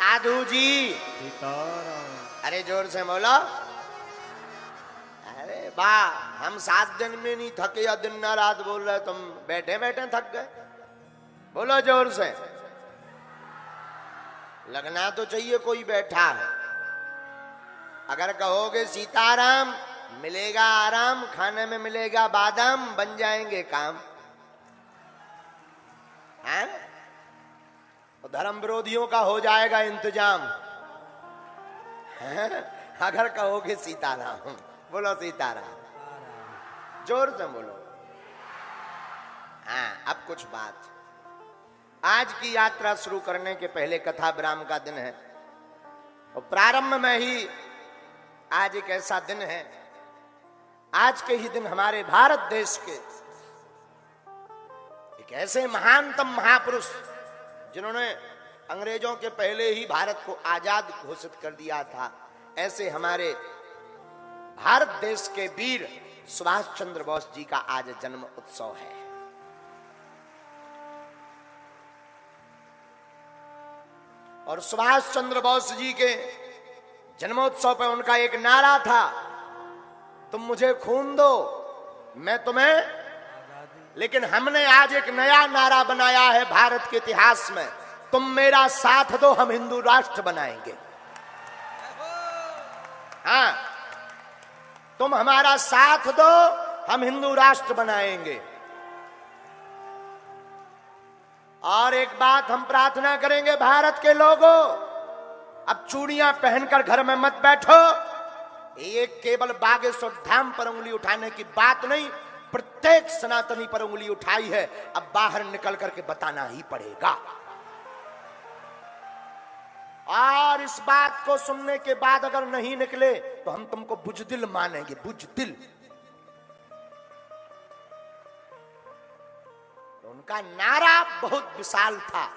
साधु जी सीताराम। अरे जोर से बोलो। अरे वाह, हम 7 दिन में नहीं थके या दिन ना रात बोल रहे, तुम बैठे बैठे थक गए। बोलो जोर से। लगना तो चाहिए कोई बैठा है। अगर कहोगे सीताराम मिलेगा आराम, खाने में मिलेगा बादाम, बन जाएंगे काम। हैं? तो धर्म विरोधियों का हो जाएगा इंतजाम। हैं? अगर कहोगे सीताराम, बोलो सीताराम, जोर से बोलो। हाँ, अब कुछ बात। आज की यात्रा शुरू करने के पहले कथा विराम का दिन है और प्रारंभ में ही आज एक ऐसा दिन है, आज के ही दिन हमारे भारत देश के एक ऐसे महानतम महापुरुष जिन्होंने अंग्रेजों के पहले ही भारत को आजाद घोषित कर दिया था, ऐसे हमारे भारत देश के वीर सुभाष चंद्र बोस जी का आज जन्म उत्सव है। और सुभाष चंद्र बोस जी के जन्मोत्सव पर उनका एक नारा था, तुम मुझे खून दो मैं तुम्हें। लेकिन हमने आज एक नया नारा बनाया है भारत के इतिहास में, तुम मेरा साथ दो हम हिंदू राष्ट्र बनाएंगे। हाँ, तुम हमारा साथ दो हम हिंदू राष्ट्र बनाएंगे। और एक बात हम प्रार्थना करेंगे भारत के लोगों, अब चूड़ियां पहनकर घर में मत बैठो। एक केवल बागेश्वर धाम पर उंगली उठाने की बात नहीं, प्रत्येक सनातनी पर उंगली उठाई है, अब बाहर निकल करके बताना ही पड़ेगा। और इस बात को सुनने के बाद अगर नहीं निकले तो हम तुमको बुजदिल मानेंगे, बुजदिल। उनका नारा बहुत विशाल था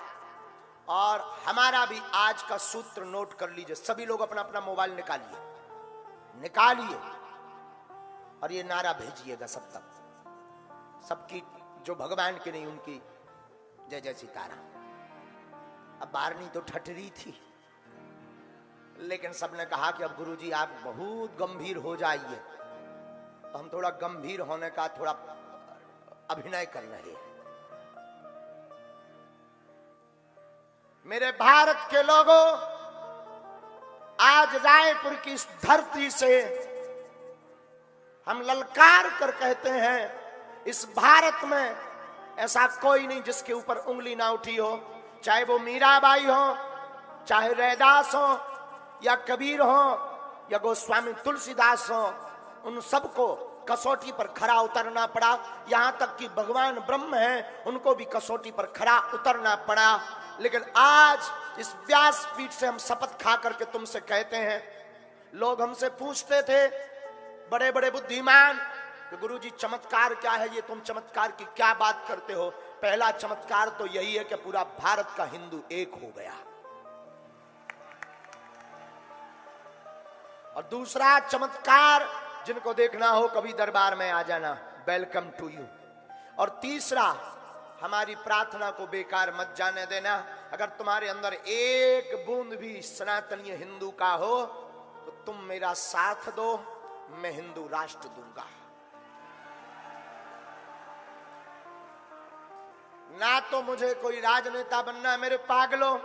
और हमारा भी आज का सूत्र नोट कर लीजिए। सभी लोग अपना अपना मोबाइल निकालिए और ये नारा भेजिएगा सब तक, सबकी जो भगवान की नहीं उनकी जय जय सीताराम। अब बारनी तो ठटरी थी, लेकिन सबने कहा कि अब गुरुजी आप बहुत गंभीर हो जाइए, तो हम थोड़ा गंभीर होने का थोड़ा अभिनय कर रहे हैं। मेरे भारत के लोगों, आज रायपुर की इस धरती से हम ललकार कर कहते हैं, इस भारत में ऐसा कोई नहीं जिसके ऊपर उंगली ना उठी हो, चाहे वो मीराबाई हो, चाहे रैदास हो, या कबीर हो, या गोस्वामी तुलसीदास हो। उन सबको कसौटी पर खरा उतरना पड़ा। यहां तक कि भगवान ब्रह्म हैं, उनको भी कसौटी पर खरा उतरना पड़ा। लेकिन आज इस व्यासपीठ से हम शपथ खा करके तुमसे कहते हैं, लोग हमसे पूछते थे बड़े बड़े बुद्धिमान कि गुरुजी चमत्कार क्या है, ये तुम चमत्कार की क्या बात करते हो। पहला चमत्कार तो यही है कि पूरा भारत का हिंदू एक हो गया, और दूसरा चमत्कार जिनको देखना हो कभी दरबार में आ जाना, वेलकम टू यू। और तीसरा, हमारी प्रार्थना को बेकार मत जाने देना। अगर तुम्हारे अंदर एक बूंद भी सनातनीय हिंदू का हो तो तुम मेरा साथ दो, मैं हिंदू राष्ट्र दूंगा। ना तो मुझे कोई राजनेता बनना है मेरे पागलों,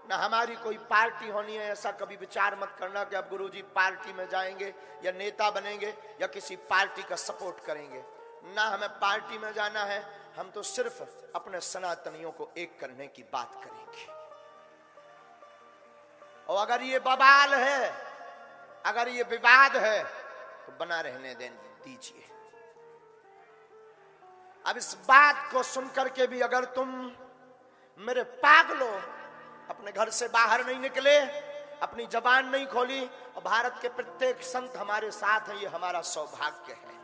ना हमारी कोई पार्टी होनी है। ऐसा कभी विचार मत करना कि अब गुरुजी पार्टी में जाएंगे या नेता बनेंगे या किसी पार्टी का सपोर्ट करेंगे। ना हमें पार्टी में जाना है, हम तो सिर्फ अपने सनातनियों को एक करने की बात करेंगे। और अगर ये बवाल है, अगर ये विवाद है, तो बना रहने दीजिए। अब इस बात को सुनकर के भी अगर तुम मेरे पागलों अपने घर से बाहर नहीं निकले, अपनी जबान नहीं खोली, और भारत के प्रत्येक संत हमारे साथ हैं, ये हमारा सौभाग्य है।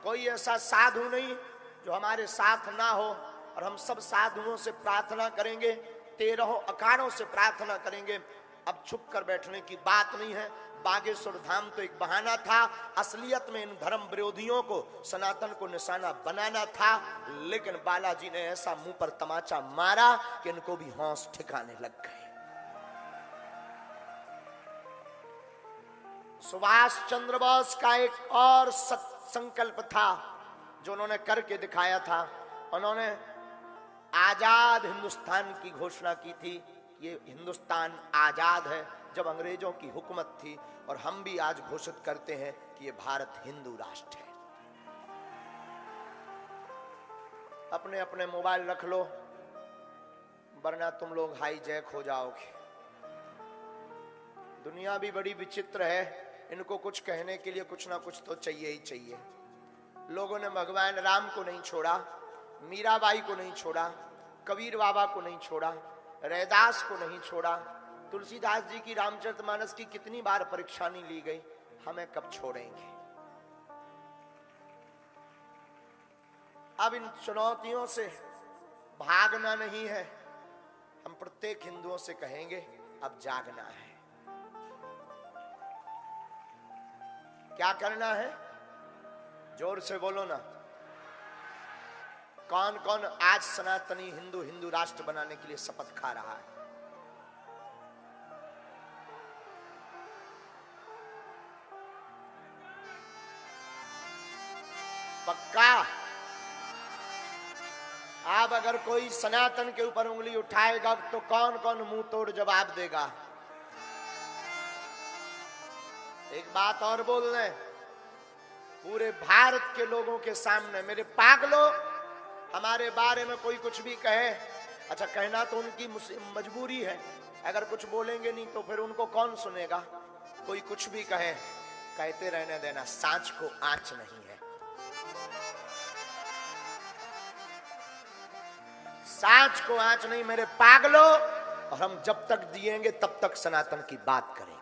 कोई ऐसा साधु नहीं जो हमारे साथ ना हो, और हम सब साधुओं से प्रार्थना करेंगे, 13 अखाड़ों से प्रार्थना करेंगे, अब छुप कर बैठने की बात नहीं है। बागेश्वर धाम तो एक बहाना था, असलियत में इन धर्म विरोधियों को, सनातन को निशाना बनाना था। लेकिन बालाजी ने ऐसा मुंह पर तमाचा मारा कि इनको भी होश ठिकाने लग गए। सुभाष चंद्र बोस का एक और संकल्प था जो उन्होंने करके दिखाया था। उन्होंने आजाद हिंदुस्तान की घोषणा की थी। ये हिंदुस्तान आजाद है जब अंग्रेजों की हुकूमत थी, और हम भी आज घोषित करते हैं कि ये भारत हिंदू राष्ट्र है। अपने अपने मोबाइल रख लो, वरना तुम लोग हाईजैक हो जाओगे। दुनिया भी बड़ी विचित्र है, इनको कुछ कहने के लिए कुछ ना कुछ तो चाहिए ही चाहिए। लोगों ने भगवान राम को नहीं छोड़ा, मीराबाई को नहीं छोड़ा, कबीर बाबा को नहीं छोड़ा, रैदास को नहीं छोड़ा, तुलसीदास जी की रामचरितमानस की कितनी बार परीक्षा नहीं ली गई, हमें कब छोड़ेंगे। अब इन चुनौतियों से भागना नहीं है। हम प्रत्येक हिंदुओं से कहेंगे अब जागना है। क्या करना है? जोर से बोलो ना। कौन कौन आज सनातनी हिंदू राष्ट्र बनाने के लिए शपथ खा रहा है? पक्का? अब अगर कोई सनातन के ऊपर उंगली उठाएगा तो कौन कौन मुंह तोड़ जवाब देगा? एक बात और बोल रहे, पूरे भारत के लोगों के सामने, मेरे पागलों, हमारे बारे में कोई कुछ भी कहे, अच्छा कहना तो उनकी मजबूरी है, अगर कुछ बोलेंगे नहीं तो फिर उनको कौन सुनेगा? कोई कुछ भी कहे, कहते रहने देना, सांच को आंच नहीं है। सांच को आंच नहीं मेरे पागलों, और हम जब तक जिएंगे तब तक सनातन की बात करेंगे।